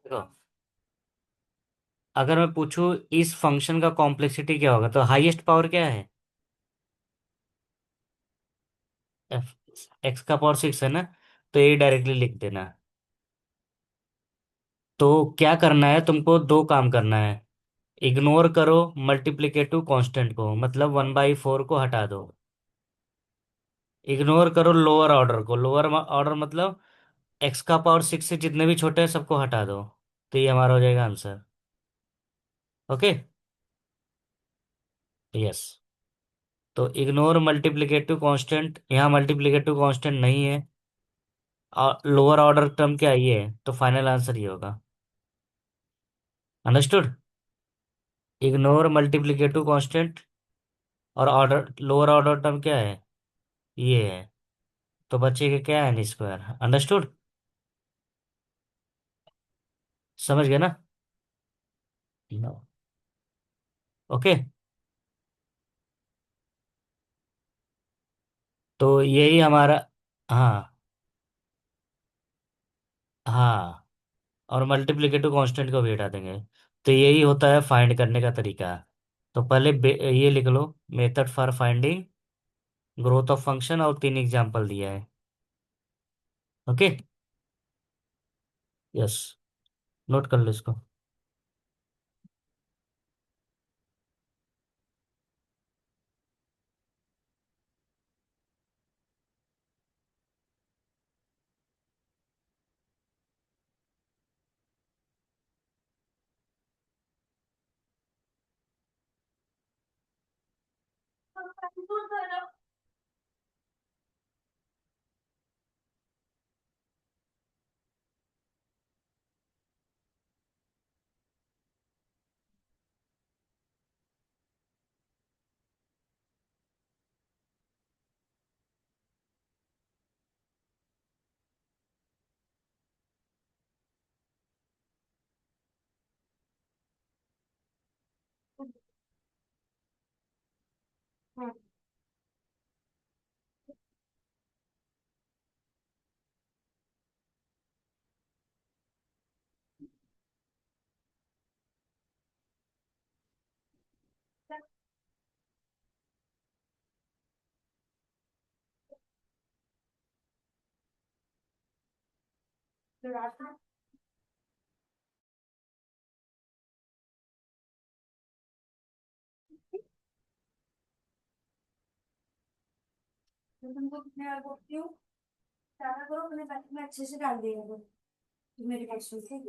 देखो, अगर मैं पूछूं इस फंक्शन का कॉम्प्लेक्सिटी क्या होगा, तो हाईएस्ट पावर क्या है? एफ, एक्स का पावर 6 है ना, तो ये डायरेक्टली लिख देना। तो क्या करना है, तुमको दो काम करना है। इग्नोर करो मल्टीप्लिकेटिव कांस्टेंट को, मतलब 1/4 को हटा दो। इग्नोर करो लोअर ऑर्डर को, लोअर ऑर्डर मतलब एक्स का पावर 6 से जितने भी छोटे हैं सबको हटा दो। तो ये हमारा हो जाएगा आंसर। ओके। यस। तो इग्नोर मल्टीप्लिकेटिव कांस्टेंट, यहाँ मल्टीप्लिकेटिव कांस्टेंट नहीं है, और लोअर ऑर्डर टर्म क्या ये है, तो फाइनल आंसर ये होगा। अंडरस्टूड? इग्नोर मल्टीप्लिकेटिव कांस्टेंट, और ऑर्डर लोअर ऑर्डर टर्म क्या है, ये है। तो बचेगा क्या, एन स्क्वायर। अंडरस्टूड? समझ गए ना? नो। ओके। तो यही हमारा। हाँ। हाँ, और मल्टीप्लिकेटिव कांस्टेंट को भी हटा देंगे। तो यही होता है फाइंड करने का तरीका। तो पहले ये लिख लो, method for finding growth of function, और तीन एग्जांपल दिया है। ओके। यस। नोट कर लो इसको। तो तुमको कितने बार बोलती हूँ, ज्यादा करो अपने पैकेट में अच्छे से डाल दिया करो। तो मेरे कैसे से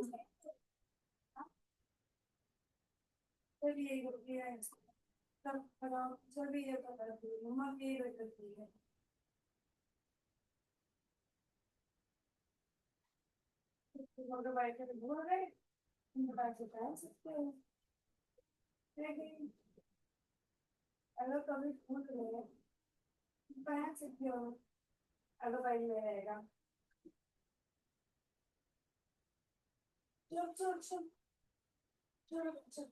सब यही होती है। सब खराब सब ये करती है, मम्मा भी यही करती है। तुम अगर बैठ के बोल रहे, तुम बैठ के पहन सकते हो। लेकिन अगर कभी भूल गए, तुम पहन सकते हो। अगर भाई में रहेगा, चुप चुप चुप चुप चुप,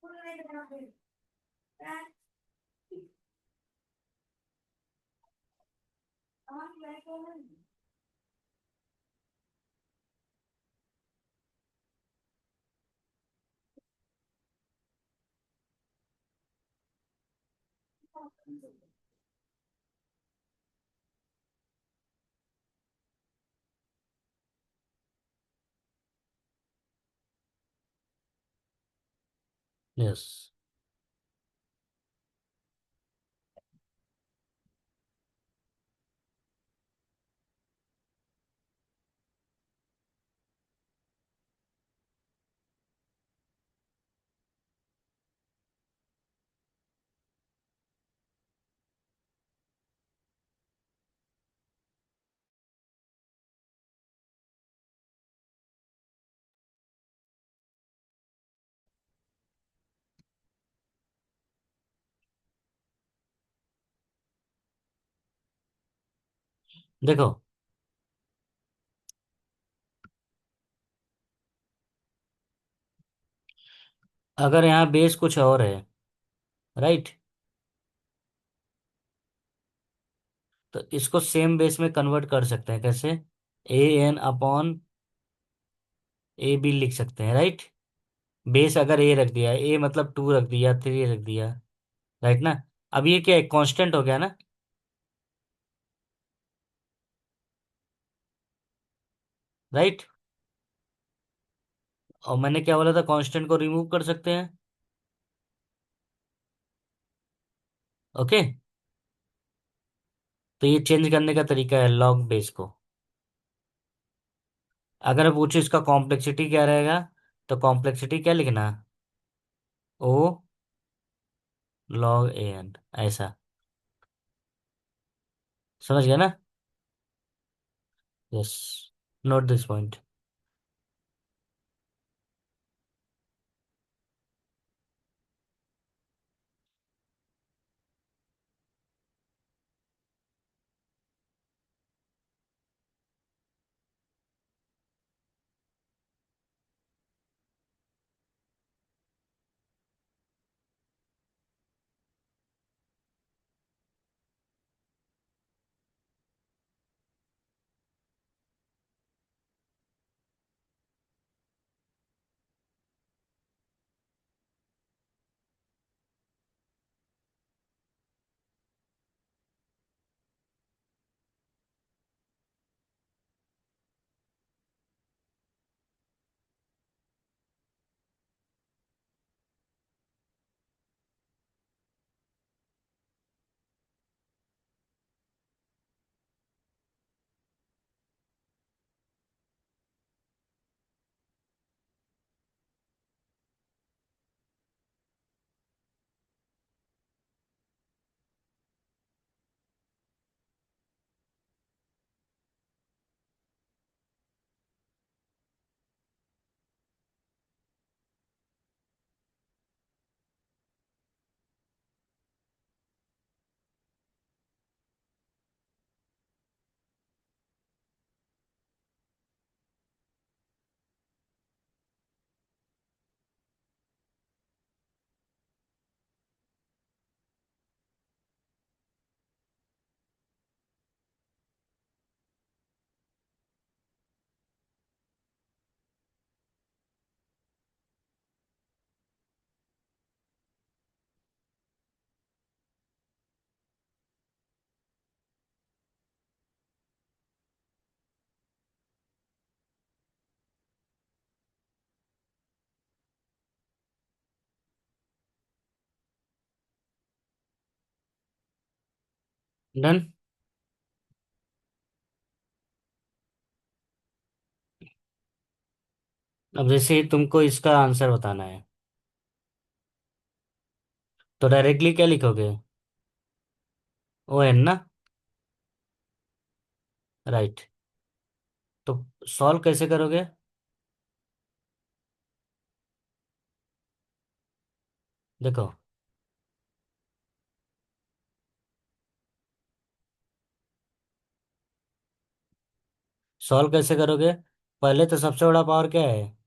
भूल नहीं करना फिर। हाँ मैं तो यस। देखो, अगर यहाँ बेस कुछ और है, राइट, तो इसको सेम बेस में कन्वर्ट कर सकते हैं कैसे? A N upon A B लिख सकते हैं, राइट। बेस अगर ए रख दिया, ए मतलब 2 रख दिया, 3 रख दिया, राइट ना। अब ये क्या है, कांस्टेंट हो गया ना, राइट। और मैंने क्या बोला था, कांस्टेंट को रिमूव कर सकते हैं। ओके। तो ये चेंज करने का तरीका है लॉग बेस को। अगर मैं पूछूं इसका कॉम्प्लेक्सिटी क्या रहेगा, तो कॉम्प्लेक्सिटी क्या लिखना, ओ लॉग ए एन, ऐसा। समझ गया ना? Yes, note this point. Done. अब जैसे तुमको इसका आंसर बताना है, तो डायरेक्टली क्या लिखोगे, ओ एन ना, राइट। तो सॉल्व कैसे करोगे? देखो, सॉल्व कैसे करोगे, पहले तो सबसे बड़ा पावर क्या है,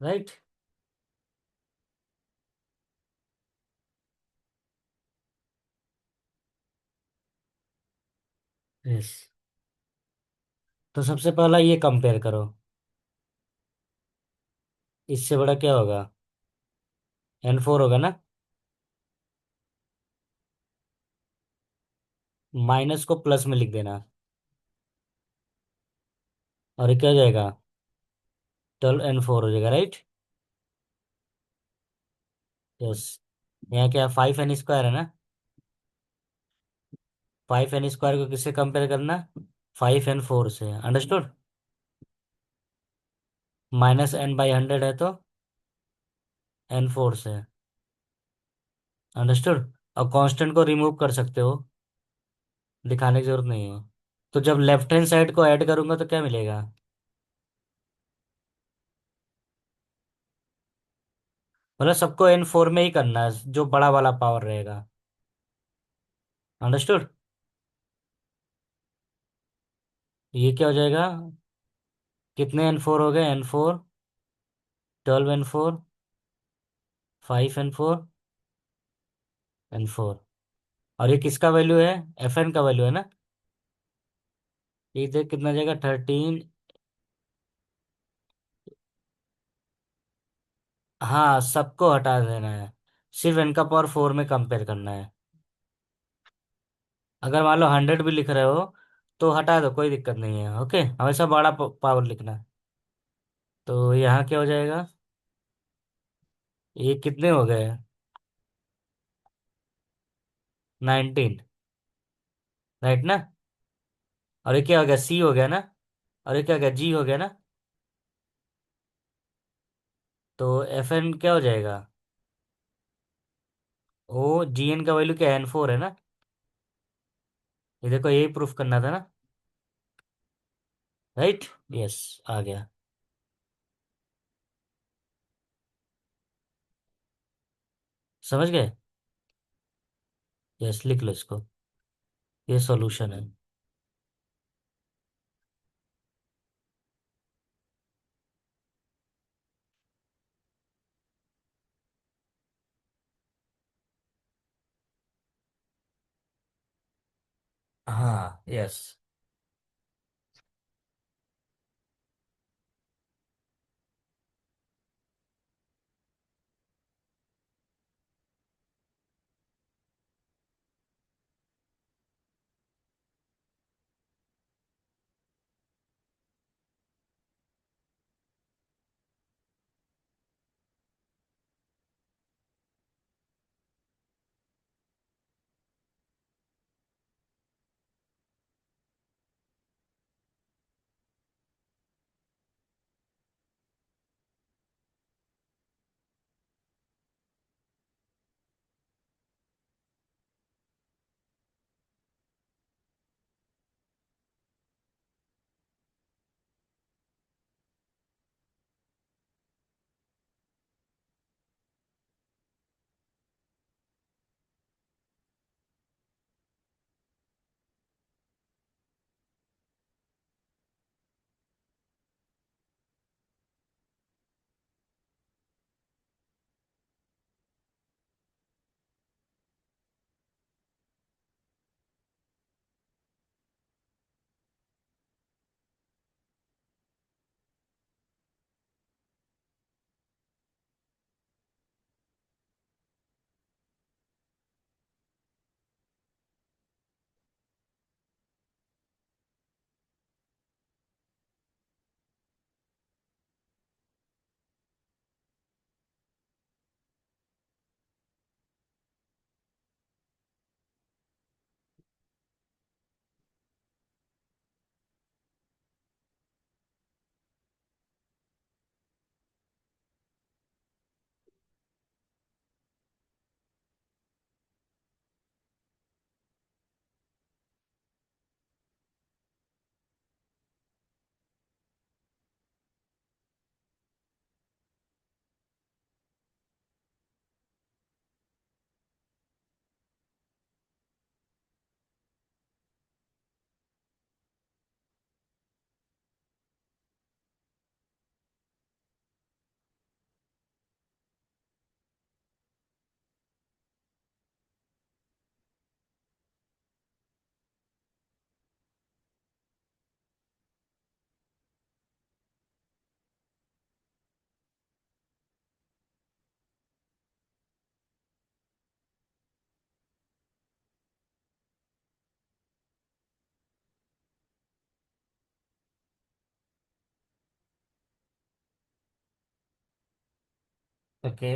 राइट। यस। तो सबसे पहला ये कंपेयर करो, इससे बड़ा क्या होगा, N4 होगा ना। माइनस को प्लस में लिख देना, और ये क्या हो जाएगा, 12N4 हो जाएगा, राइट। यस। यहाँ क्या 5N² है ना, 5N² को किससे कंपेयर करना, 5N4 से, अंडरस्टूड। -n/100 है तो N4 से, अंडरस्टूड। और कांस्टेंट को रिमूव कर सकते हो, दिखाने की जरूरत नहीं है। तो जब लेफ्ट हैंड साइड को ऐड करूंगा तो क्या मिलेगा, मतलब सबको N4 में ही करना है, जो बड़ा वाला पावर रहेगा, अंडरस्टूड। ये क्या हो जाएगा? कितने N4 हो गए? N4, 12 N4, 5 N4, N4। और ये किसका वैल्यू है? Fn का वैल्यू है ना। ये देख कितना जाएगा, 13। हाँ, सबको हटा देना है, सिर्फ इनका पावर 4 में कंपेयर करना है। अगर मान लो 100 भी लिख रहे हो तो हटा दो, कोई दिक्कत नहीं है। ओके, हमेशा बड़ा पावर लिखना है। तो यहाँ क्या हो जाएगा? ये कितने हो गए? 19, राइट ना। और ये क्या हो गया? C हो गया ना। और ये क्या हो गया? G हो गया ना। तो Fn क्या हो जाएगा? Gn का वैल्यू क्या? N4 है ना। ये देखो, यही प्रूफ करना था ना। राइट। यस, आ गया। समझ गए? यस, लिख लो इसको। ये सॉल्यूशन है। हाँ, यस। ओके।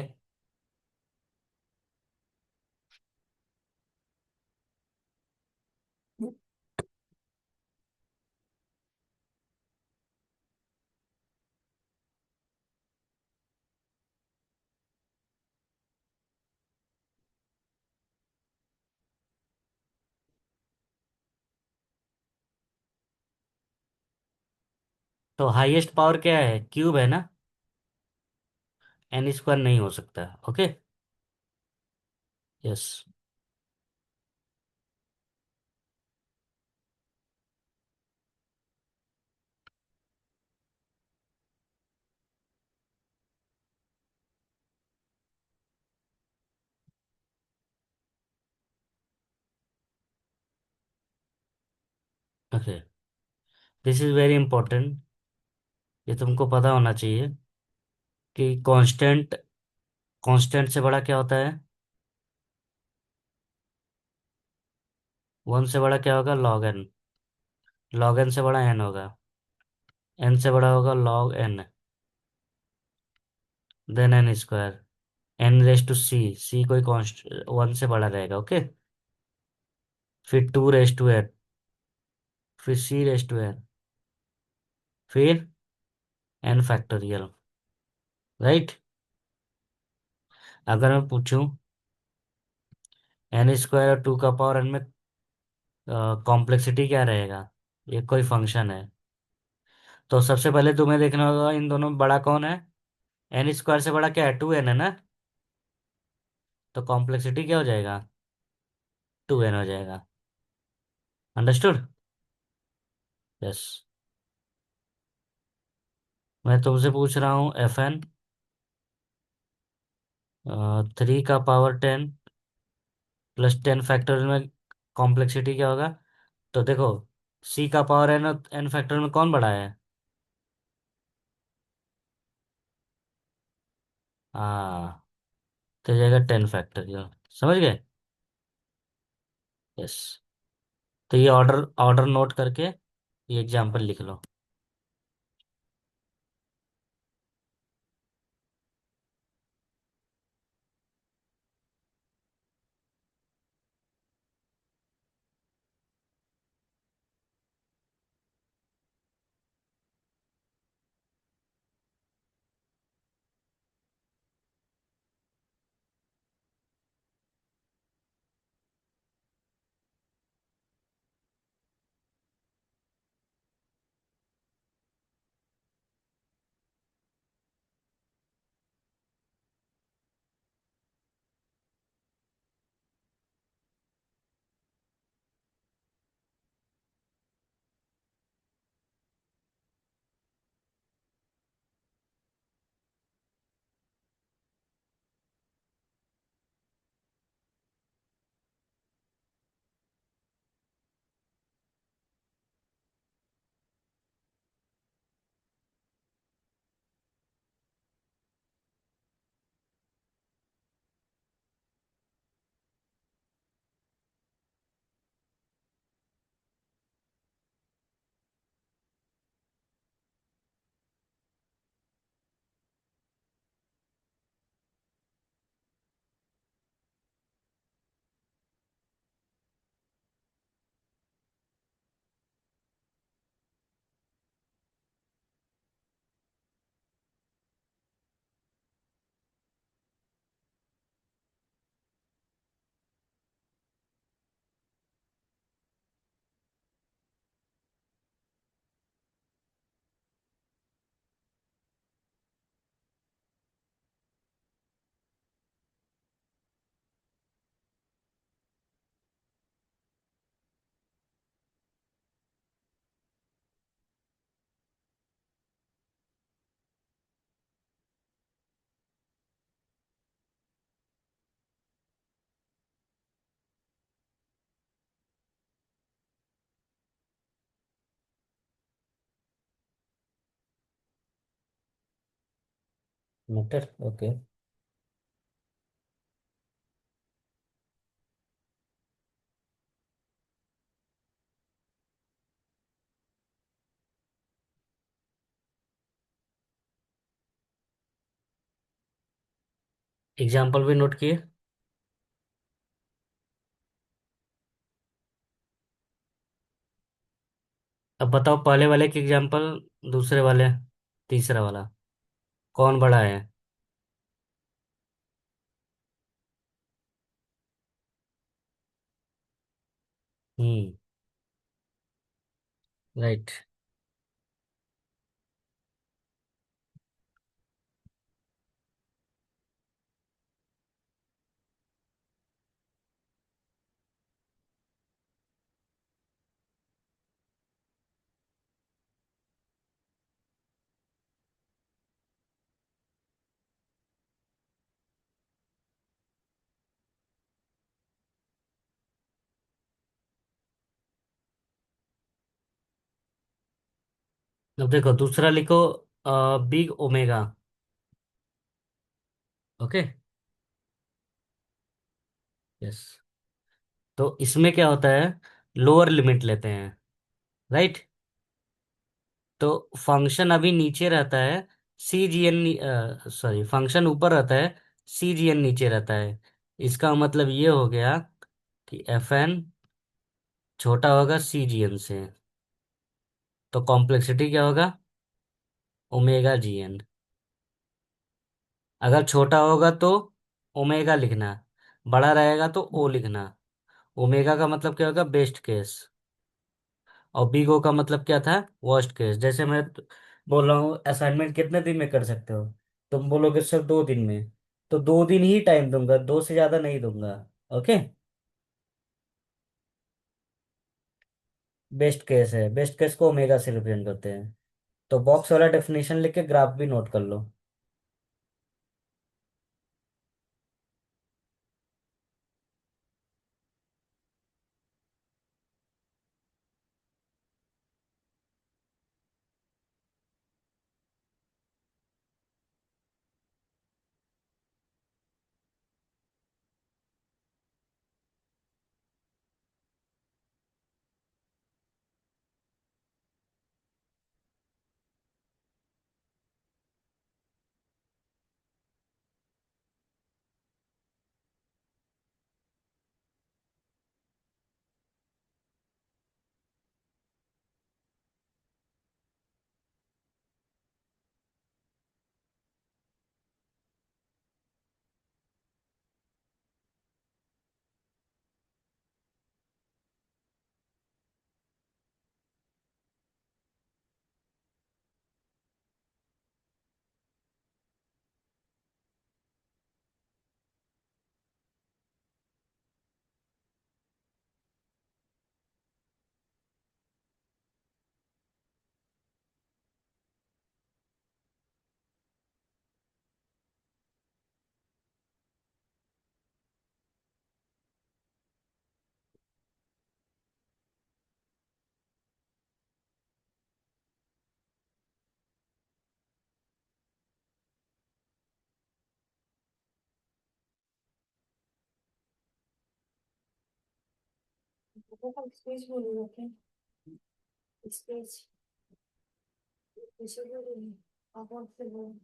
तो हाईएस्ट पावर क्या है? क्यूब है ना। N² नहीं हो सकता। Okay. Yes. Okay, this is very important, ये तुमको पता होना चाहिए कि कांस्टेंट, कांस्टेंट से बड़ा क्या होता है? 1 से बड़ा क्या होगा? Log N. लॉग एन से बड़ा एन होगा, एन से बड़ा होगा log n, then n square, n raise to c, c कोई कॉन्स्ट 1 से बड़ा रहेगा, ओके। फिर 2 रेस टू एन, फिर सी रेस टू एन, फिर एन फैक्टोरियल, राइट। अगर मैं पूछूं एन स्क्वायर और 2 का पावर एन में कॉम्प्लेक्सिटी क्या रहेगा, ये कोई फंक्शन है, तो सबसे पहले तुम्हें देखना होगा इन दोनों में बड़ा कौन है। एन स्क्वायर से बड़ा क्या है? 2 एन है ना, तो कॉम्प्लेक्सिटी क्या हो जाएगा? 2 एन हो जाएगा। अंडरस्टूड? यस। मैं तुमसे पूछ रहा हूँ एफ एन 3 का पावर 10 प्लस 10 फैक्टोरियल में कॉम्प्लेक्सिटी क्या होगा? तो देखो, सी का पावर एन, एन फैक्टोरियल में कौन बड़ा है? हाँ, तो जाएगा 10 फैक्टोरियल, समझ गए? यस। तो ये ऑर्डर ऑर्डर नोट करके ये एग्जाम्पल लिख लो। Metre, okay. एग्जाम्पल भी नोट किए। अब बताओ पहले वाले की एग्जाम्पल, दूसरे वाले, तीसरा वाला, कौन बड़ा है? हम्म, राइट। अब देखो दूसरा लिखो, बिग ओमेगा। ओके। यस। तो इसमें क्या होता है, लोअर लिमिट लेते हैं, राइट। तो फंक्शन अभी नीचे रहता है, सी जी एन, सॉरी, फंक्शन ऊपर रहता है, सी जी एन नीचे रहता है। इसका मतलब ये हो गया कि एफ एन छोटा होगा सी जी एन से। तो कॉम्प्लेक्सिटी क्या होगा, ओमेगा जी एन। अगर छोटा होगा तो ओमेगा लिखना, बड़ा रहेगा तो ओ लिखना। ओमेगा का मतलब क्या होगा, बेस्ट केस। और बिग ओ का मतलब क्या था, वर्स्ट केस। जैसे मैं बोल रहा हूँ असाइनमेंट कितने दिन में कर सकते हो, तुम बोलोगे सर 2 दिन में, तो 2 दिन ही टाइम दूंगा, 2 से ज्यादा नहीं दूंगा। ओके। बेस्ट केस है, बेस्ट केस को ओमेगा से रिप्रेजेंट करते हैं। तो बॉक्स वाला डेफिनेशन लिख के ग्राफ भी नोट कर लो। स्पेस बोलो, ओके। स्पेस इसे बोलो, आप और से बोलो।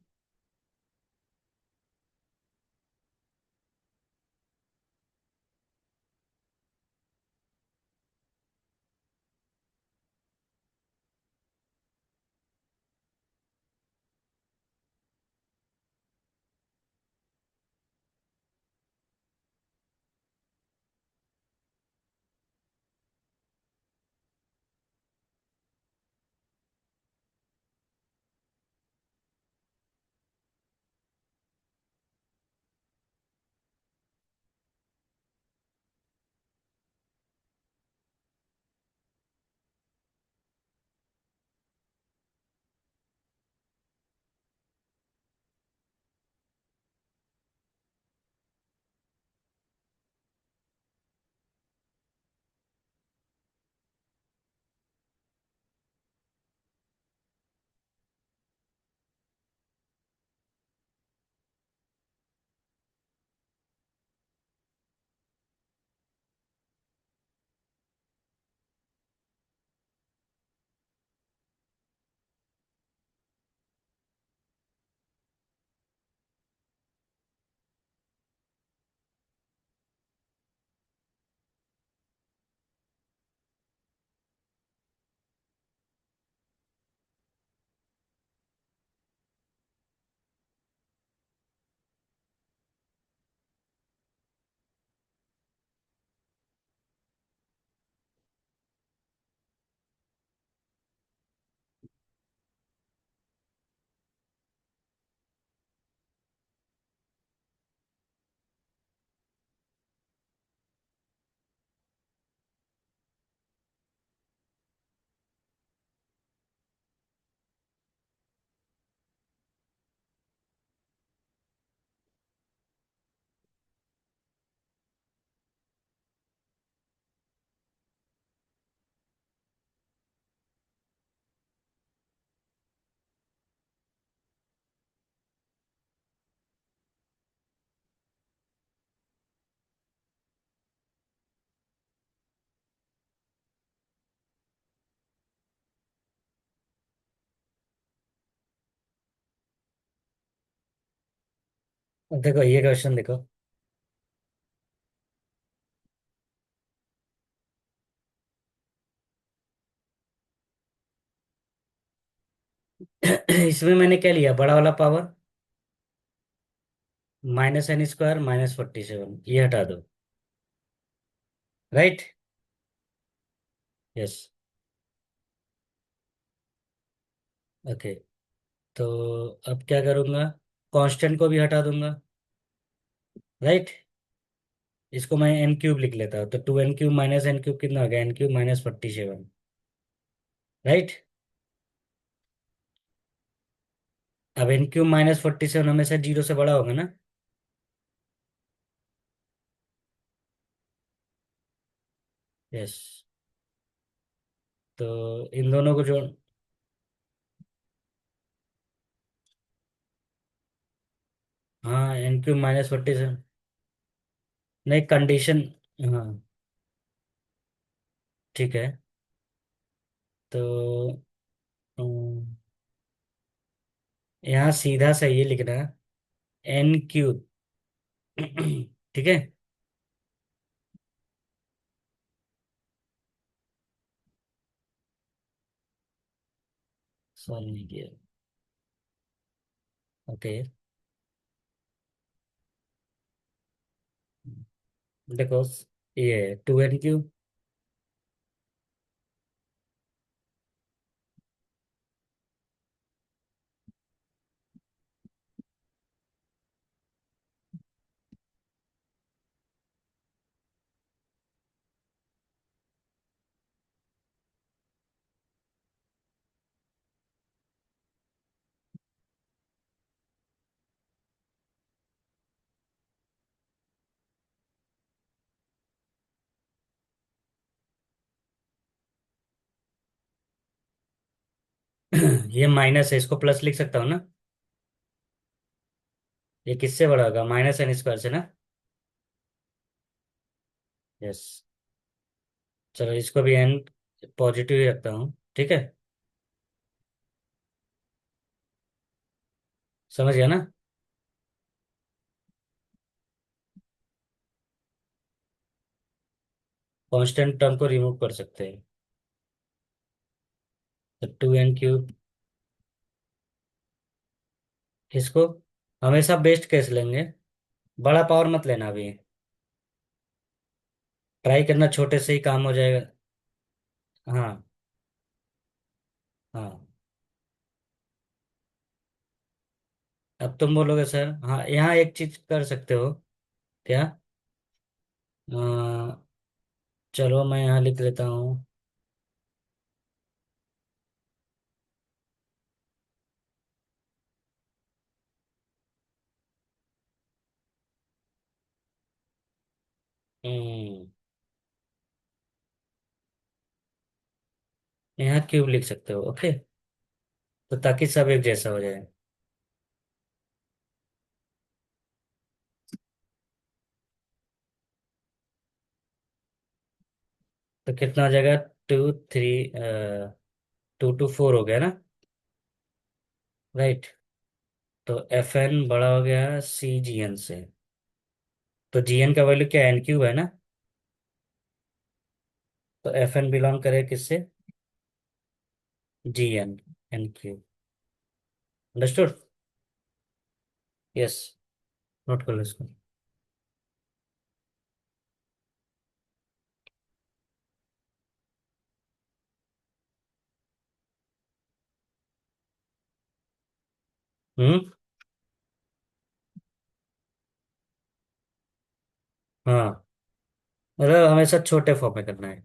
अब देखो ये क्वेश्चन देखो। इसमें मैंने क्या लिया, बड़ा वाला पावर, -n² -47, ये हटा दो। राइट। यस। ओके। तो अब क्या करूंगा, कांस्टेंट को भी हटा दूंगा। राइट। इसको मैं n³ लिख लेता हूँ, तो 2n³ -n³ कितना हो गया, n³ -47। राइट। अब n³ -47 हमेशा जीरो से बड़ा होगा ना। यस। तो इन दोनों को जोड़, हाँ n³ -47। नहीं कंडीशन, हाँ ठीक है। तो यहाँ सीधा सा ये लिखना, n³। ठीक है। सॉल्व नहीं किया। ओके। देखो ये 2n³। ये माइनस है, इसको प्लस लिख सकता हूँ ना। ये किससे बड़ा होगा, -n² से ना। यस। चलो इसको भी n पॉजिटिव ही रखता हूँ, ठीक है। समझ गया ना। कांस्टेंट टर्म को रिमूव कर सकते हैं। तो 2n³, इसको हमेशा बेस्ट केस लेंगे, बड़ा पावर मत लेना अभी। ट्राई करना छोटे से ही काम हो जाएगा। हाँ। हाँ। अब तुम बोलोगे सर, हाँ यहाँ एक चीज कर सकते हो। क्या। अ, चलो मैं यहाँ लिख लेता हूँ। हम्म, यहाँ क्यूब लिख सकते हो, ओके। तो ताकि सब एक जैसा हो जाए। तो कितना हो जाएगा, 2 3, 2 to 4 हो गया ना। राइट। तो FN बड़ा हो गया CGN से। तो GN का वैल्यू क्या, n³ है ना। तो FN बिलोंग करे किससे, GN, n³। Understood. Yes. Note कर लो इसको। हम्म। हाँ मतलब हमेशा छोटे फॉर्म में करना है।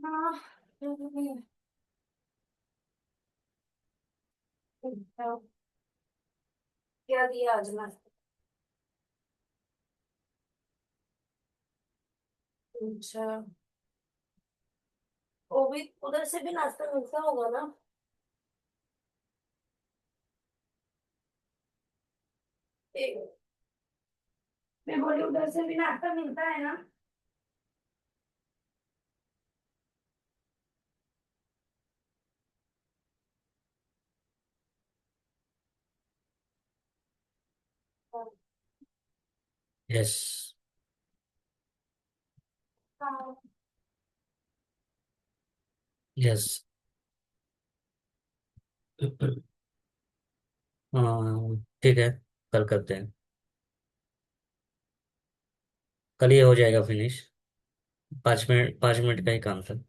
हाँ। हम्म, क्या दिया आज नाश्ता? अच्छा। वो भी उधर से भी नाश्ता मिलता होगा ना? एक- मैं बोली उधर से भी नाश्ता मिलता है ना? यस। हाँ। यस। हाँ ठीक है, कल करते हैं। कल ये हो जाएगा फिनिश। 5 मिनट, 5 मिनट का ही काम था।